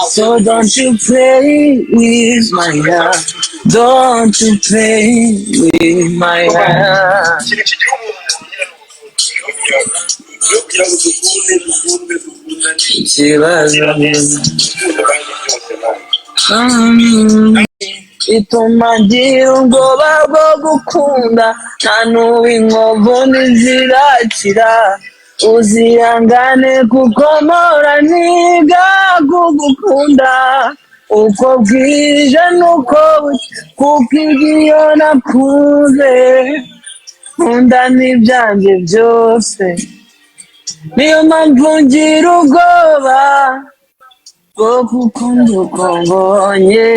So don't you play with my heart. Don't you play with my heart. Ituma ngira ubwoba bwo gukunda, nta n'ubu inkovu ntizirakira. Uzihangane kuko mpora niga kugukunda, uko bwije n'uko bucya, kuko iyo nakuze nkunda n'ibyanjye byose. Niyo mpamvu ngira ubwoba bwo gukunda uko mbonye.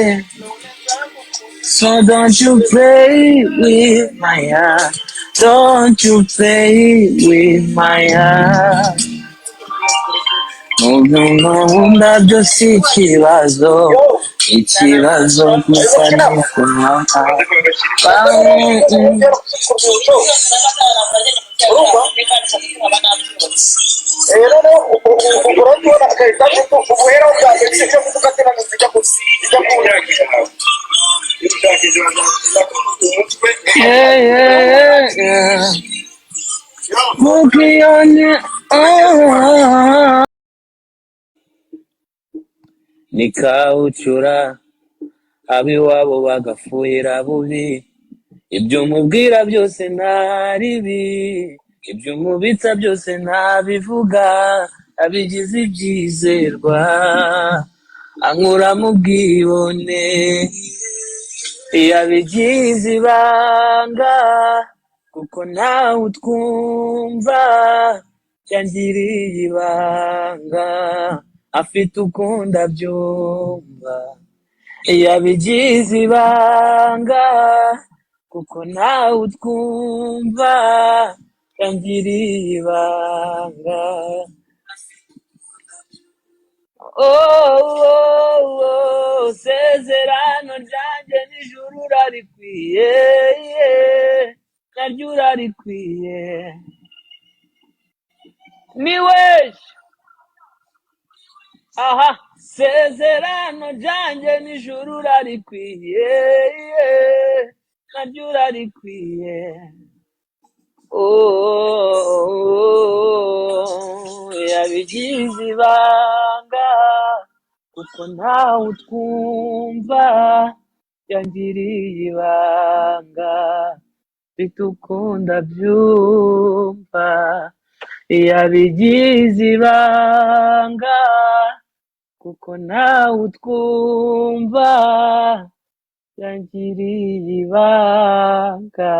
So don't you play with my heart. Don't you play with my heart. Nkunda byose ikibazo, ikibazo gusa ni kumwaka. Nikawucura ab'iwabo bagafuhira bubi, ibyo umubwira byose ntaribi, ibyo umubitsa byose ntabivuga, abigize ibyizerwa ankura mu bwibone. Yabigize ibanga kuko ntawe utwumva, yangiriye ibanga afite ukunda byumva. Yabigize ibanga kuko ntawe utwumva, yangiriye ibanga. Sezerano ryanjye n'ijuru urarikwiye, naryo urarikwiye. Niwe aha, sezerano ryanjye n'ijuru urarikwiye, naryo urarikwiye. Yabigize ibanga kuko ntawe utwumva, yangiriye ibanga mfite ukunda byumva. Yabigize ibanga kuko ntawe utwumva, yangiriye ibanga.